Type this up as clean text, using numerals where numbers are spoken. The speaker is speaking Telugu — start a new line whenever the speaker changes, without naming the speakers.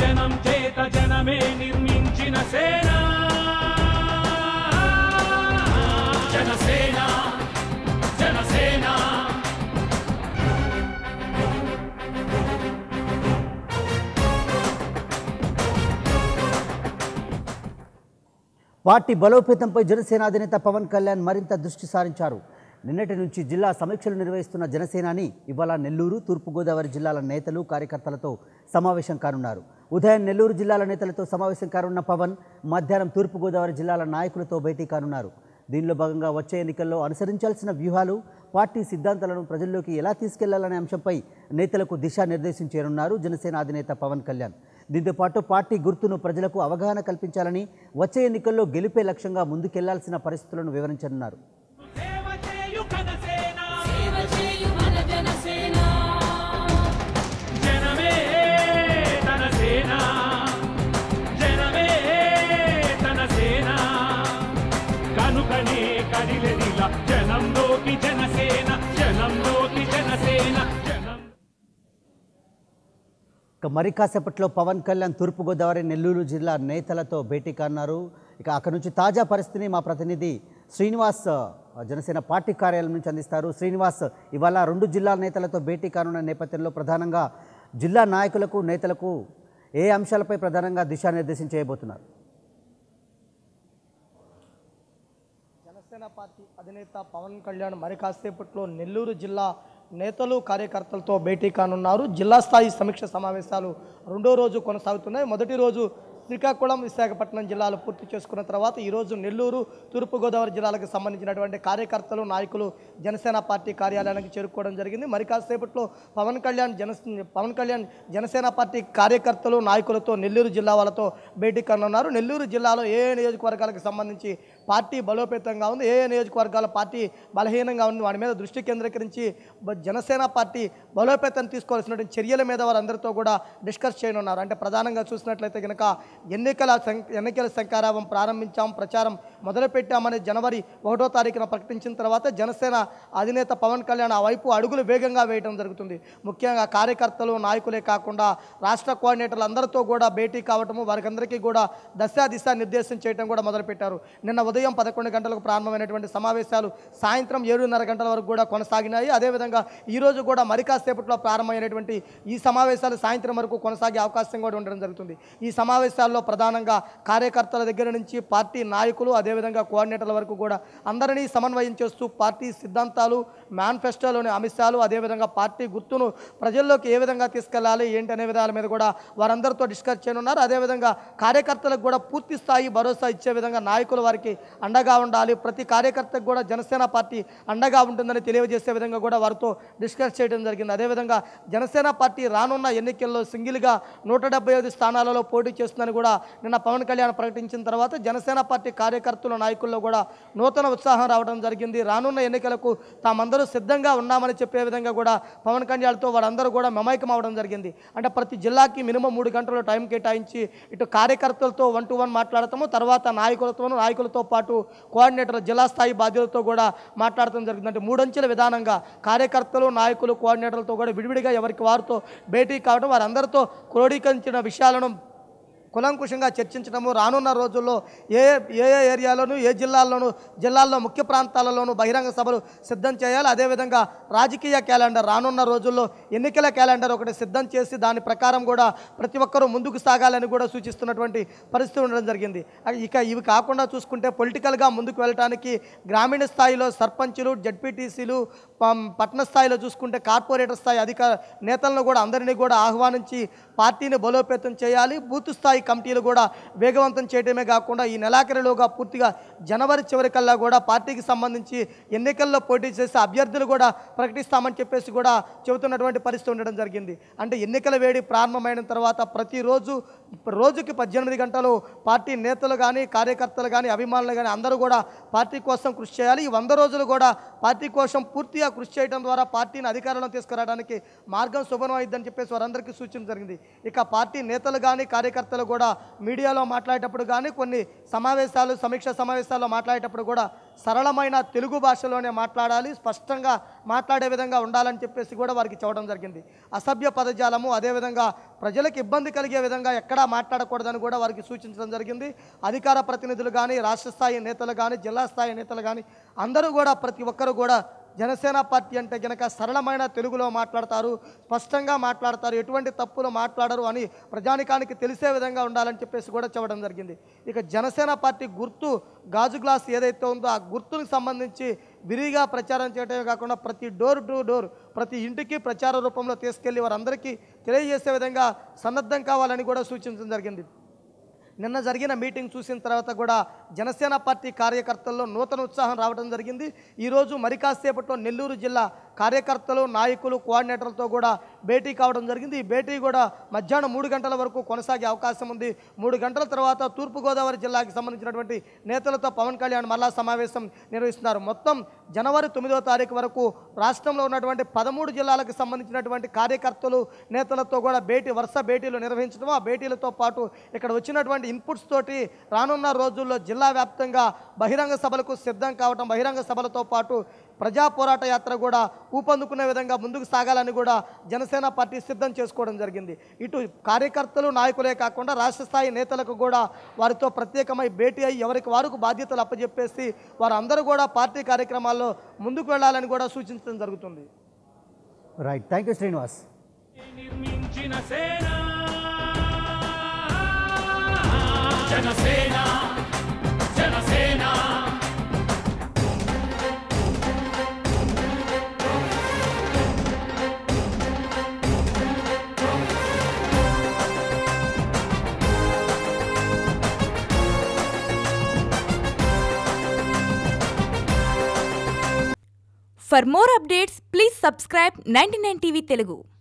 జనం చేత జనమే నిర్మించిన సేన జనసేన జనసేన.
పార్టీ బలోపేతంపై జనసేన అధినేత పవన్ కళ్యాణ్ మరింత దృష్టి సారించారు. నిన్నటి నుంచి జిల్లా సమీక్షలు నిర్వహిస్తున్న జనసేనాని ఇవాళ నెల్లూరు, తూర్పుగోదావరి జిల్లాల నేతలు, కార్యకర్తలతో సమావేశం కానున్నారు. ఉదయం నెల్లూరు జిల్లాల నేతలతో సమావేశం కానున్న పవన్ మధ్యాహ్నం తూర్పుగోదావరి జిల్లాల నాయకులతో భేటీ కానున్నారు. దీనిలో భాగంగా వచ్చే ఎన్నికల్లో అనుసరించాల్సిన వ్యూహాలు, పార్టీ సిద్ధాంతాలను ప్రజల్లోకి ఎలా తీసుకెళ్లాలనే అంశంపై నేతలకు దిశానిర్దేశం చేయనున్నారు జనసేన అధినేత పవన్ కళ్యాణ్. దీంతో పాటు పార్టీ గుర్తును ప్రజలకు అవగాహన కల్పించాలని, వచ్చే ఎన్నికల్లో గెలిపే లక్ష్యంగా ముందుకెళ్లాల్సిన పరిస్థితులను వివరించనున్నారు. మరి కాసేపట్లో పవన్ కళ్యాణ్ తూర్పుగోదావరి, నెల్లూరు జిల్లా నేతలతో భేటీ కానున్నారు. ఇక అక్కడి నుంచి తాజా పరిస్థితిని మా ప్రతినిధి శ్రీనివాస్ జనసేన పార్టీ కార్యాలయం నుంచి అందిస్తారు. శ్రీనివాస్, ఇవాళ 2 జిల్లాల నేతలతో భేటీ కానున్న నేపథ్యంలో ప్రధానంగా జిల్లా నాయకులకు, నేతలకు ఏ అంశాలపై ప్రధానంగా దిశానిర్దేశం చేయబోతున్నారు?
జనసేన పార్టీ అధినేత పవన్ కళ్యాణ్ మరి కాసేపట్లో నెల్లూరు జిల్లా నేతలు, కార్యకర్తలతో భేటీ కానున్నారు. జిల్లా స్థాయి సమీక్ష సమావేశాలు 2వ రోజు కొనసాగుతున్నాయి. మొదటి రోజు శ్రీకాకుళం, విశాఖపట్నం జిల్లాలు పూర్తి చేసుకున్న తర్వాత ఈరోజు నెల్లూరు, తూర్పుగోదావరి జిల్లాలకు సంబంధించినటువంటి కార్యకర్తలు, నాయకులు జనసేన పార్టీ కార్యాలయానికి చేరుకోవడం జరిగింది. మరి కాసేపట్లో పవన్ కళ్యాణ్ జనసేన పార్టీ కార్యకర్తలు, నాయకులతో నెల్లూరు జిల్లా వాళ్ళతో భేటీ కానున్నారు. నెల్లూరు జిల్లాలో ఏ నియోజకవర్గాలకు సంబంధించి పార్టీ బలోపేతంగా ఉంది, ఏ నియోజకవర్గాల పార్టీ బలహీనంగా ఉంది, వాటి మీద దృష్టి కేంద్రీకరించి జనసేన పార్టీ బలోపేతం తీసుకోవాల్సినటువంటి చర్యల మీద వారందరితో కూడా డిస్కస్ చేయనున్నారు. అంటే ప్రధానంగా చూసినట్లయితే కనుక ఎన్నికల శంకారావం ప్రారంభించాం, ప్రచారం మొదలుపెట్టామని జనవరి 1వ తారీఖున ప్రకటించిన తర్వాత జనసేన అధినేత పవన్ కళ్యాణ్ ఆ వైపు అడుగులు వేగంగా వేయడం జరుగుతుంది. ముఖ్యంగా కార్యకర్తలు, నాయకులే కాకుండా రాష్ట్ర కోఆర్డినేటర్లు అందరితో కూడా భేటీ కావటము, వారికందరికీ కూడా దిశ నిర్దేశం చేయడం కూడా మొదలుపెట్టారు. నిన్న ఉదయం 11 గంటలకు ప్రారంభమైనటువంటి సమావేశాలు సాయంత్రం 7:30 గంటల వరకు కూడా కొనసాగినాయి. అదేవిధంగా ఈరోజు కూడా మరి కాసేపట్లో ప్రారంభమైనటువంటి ఈ సమావేశాలు సాయంత్రం వరకు కొనసాగే అవకాశం కూడా ఉండడం జరుగుతుంది. ఈ సమావేశాల్లో ప్రధానంగా కార్యకర్తల దగ్గర నుంచి పార్టీ నాయకులు, అదేవిధంగా కోఆర్డినేటర్ల వరకు కూడా అందరినీ సమన్వయం చేస్తూ పార్టీ సిద్ధాంతాలు, మేనిఫెస్టోలోని అంశాలు, అదేవిధంగా పార్టీ గుర్తును ప్రజల్లోకి ఏ విధంగా తీసుకెళ్లాలి ఏంటి అనే విధాల మీద కూడా వారందరితో డిస్కస్ చేయనున్నారు. అదేవిధంగా కార్యకర్తలకు కూడా పూర్తి స్థాయి భరోసా ఇచ్చే విధంగా నాయకులు వారికి అండగా ఉండాలి, ప్రతి కార్యకర్తకు కూడా జనసేన పార్టీ అండగా ఉంటుందని తెలియజేసే విధంగా కూడా వారితో డిస్కస్ చేయడం జరిగింది. అదేవిధంగా జనసేన పార్టీ రానున్న ఎన్నికల్లో సింగిల్గా 175 స్థానాలలో పోటీ చేస్తుందని కూడా నిన్న పవన్ కళ్యాణ్ ప్రకటించిన తర్వాత జనసేన పార్టీ కార్యకర్తల, నాయకుల్లో కూడా నూతన ఉత్సాహం రావడం జరిగింది. రానున్న ఎన్నికలకు తామందరూ సిద్ధంగా ఉన్నామని చెప్పే విధంగా కూడా పవన్ కళ్యాణ్తో వారందరూ కూడా మమైకం అవడం జరిగింది. అంటే ప్రతి జిల్లాకి మినిమం 3 గంటలు టైం కేటాయించి ఇటు కార్యకర్తలతో 1-to-1 మాట్లాడతాము, తర్వాత నాయకులతో పాటు కోఆర్డినేటర్, జిల్లా స్థాయి బాధ్యులతో కూడా మాట్లాడటం జరిగింది. అంటే 3 అంచెల విధానంగా కార్యకర్తలు, నాయకులు, కోఆర్డినేటర్లతో కూడా విడివిడిగా ఎవరికి వారితో భేటీ కావడం, వారందరితో క్రోడీకరించిన విషయాలను కులంకుశంగా చర్చించడము, రానున్న రోజుల్లో ఏ ఏరియాలోనూ, ఏ జిల్లాల్లో ముఖ్య ప్రాంతాలలోనూ బహిరంగ సభలు సిద్ధం చేయాలి. అదేవిధంగా రాజకీయ క్యాలెండర్, రానున్న రోజుల్లో ఎన్నికల క్యాలెండర్ ఒకటి సిద్ధం చేసి దాని ప్రకారం కూడా ప్రతి ఒక్కరూ ముందుకు సాగాలని కూడా సూచిస్తున్నటువంటి పరిస్థితి ఉండడం జరిగింది. ఇక ఇవి కాకుండా చూసుకుంటే పొలిటికల్గా ముందుకు వెళ్ళడానికి గ్రామీణ స్థాయిలో సర్పంచులు, జడ్పీటీసీలు, పట్టణ స్థాయిలో చూసుకుంటే కార్పొరేటర్ స్థాయి నేతలను కూడా అందరినీ కూడా ఆహ్వానించి పార్టీని బలోపేతం చేయాలి. బూత్ స్థాయి కమిటీలు కూడా వేగవంతం చేయడమే కాకుండా ఈ నెలాఖరులోగా పూర్తిగా జనవరి చివరికల్లా కూడా పార్టీకి సంబంధించి ఎన్నికల్లో పోటీ చేసే అభ్యర్థులు కూడా ప్రకటిస్తామని చెప్పేసి కూడా చెబుతున్నటువంటి పరిస్థితి ఉండడం జరిగింది. అంటే ఎన్నికల వేడి ప్రారంభమైన తర్వాత రోజుకి 18 గంటలు పార్టీ నేతలు కానీ, కార్యకర్తలు కానీ, అభిమానులు కానీ అందరూ కూడా పార్టీ కోసం కృషి చేయాలి. ఈ 100 రోజులు కూడా పార్టీ కోసం పూర్తిగా కృషి చేయడం ద్వారా పార్టీని అధికారంలో తీసుకురావడానికి మార్గం సుగమం అయిద్దని చెప్పేసి వారందరికీ సూచన జరిగింది. ఇక పార్టీ నేతలు కానీ, కార్యకర్తలు కూడా మీడియాలో మాట్లాడేటప్పుడు కానీ కొన్ని సమావేశాలు సమీక్ష సమావేశాల్లో మాట్లాడేటప్పుడు కూడా సరళమైన తెలుగు భాషలోనే మాట్లాడాలి, స్పష్టంగా మాట్లాడే విధంగా ఉండాలని చెప్పేసి కూడా వారికి చెప్పడం జరిగింది. అసభ్య పదజాలము అదేవిధంగా ప్రజలకు ఇబ్బంది కలిగే విధంగా ఎక్కడా మాట్లాడకూడదని కూడా వారికి సూచించడం జరిగింది. అధికార ప్రతినిధులు కానీ, రాష్ట్ర స్థాయి నేతలు కానీ, జిల్లా స్థాయి నేతలు కానీ అందరూ కూడా ప్రతి ఒక్కరు కూడా జనసేన పార్టీ అంటే గనక సరళమైన తెలుగులో మాట్లాడతారు, స్పష్టంగా మాట్లాడతారు, ఎటువంటి తప్పులు మాట్లాడరు అని ప్రజానికానికి తెలిసే విధంగా ఉండాలని చెప్పేసి కూడా చెప్పడం జరిగింది. ఇక జనసేన పార్టీ గుర్తు గాజు గ్లాస్ ఏదైతే ఉందో ఆ గుర్తుకు సంబంధించి విరిగా ప్రచారం చేయడమే కాకుండా ప్రతి డోర్ టు డోర్ ప్రతి ఇంటికి ప్రచార రూపంలో తీసుకెళ్లి వారందరికీ తెలియజేసే విధంగా సన్నద్ధం కావాలని కూడా సూచించడం జరిగింది. నిన్న జరిగిన మీటింగ్ చూసిన తర్వాత కూడా జనసేన పార్టీ కార్యకర్తల్లో నూతన ఉత్సాహం రావడం జరిగింది. ఈరోజు మరి కాసేపట్లో నెల్లూరు జిల్లా కార్యకర్తలు, నాయకులు, కోఆర్డినేటర్లతో కూడా భేటీ కావడం జరిగింది. ఈ భేటీ కూడా మధ్యాహ్నం 3 గంటల వరకు కొనసాగే అవకాశం ఉంది. 3 గంటల తర్వాత తూర్పుగోదావరి జిల్లాకి సంబంధించినటువంటి నేతలతో పవన్ కళ్యాణ్ మరలా సమావేశం నిర్వహిస్తున్నారు. మొత్తం జనవరి 9వ తారీఖు వరకు రాష్ట్రంలో ఉన్నటువంటి 13 జిల్లాలకు సంబంధించినటువంటి కార్యకర్తలు, నేతలతో కూడా వరుస భేటీలు నిర్వహించడం, ఆ భేటీలతో పాటు ఇక్కడ వచ్చినటువంటి ఇన్పుట్స్ తోటి రానున్న రోజుల్లో జిల్లా వ్యాప్తంగా బహిరంగ సభలకు సిద్ధం కావడం, బహిరంగ సభలతో పాటు ప్రజా పోరాట యాత్ర కూడా ఊపందుకునే విధంగా ముందుకు సాగాలని కూడా జనసేన పార్టీ సిద్ధం చేసుకోవడం జరిగింది. ఇటు కార్యకర్తలు, నాయకులే కాకుండా రాష్ట్ర స్థాయి నేతలకు కూడా వారితో ప్రత్యేకమై భేటీ అయ్యి ఎవరికి వారికి బాధ్యతలు అప్పచెప్పేసి వారందరూ కూడా పార్టీ కార్యక్రమాల్లో ముందుకు వెళ్ళాలని కూడా సూచించడం జరుగుతుంది.
Right, thank you Srinivas.
నిర్మించిన సేన Janasena Janasena
For more updates, please subscribe 99 TV Telugu.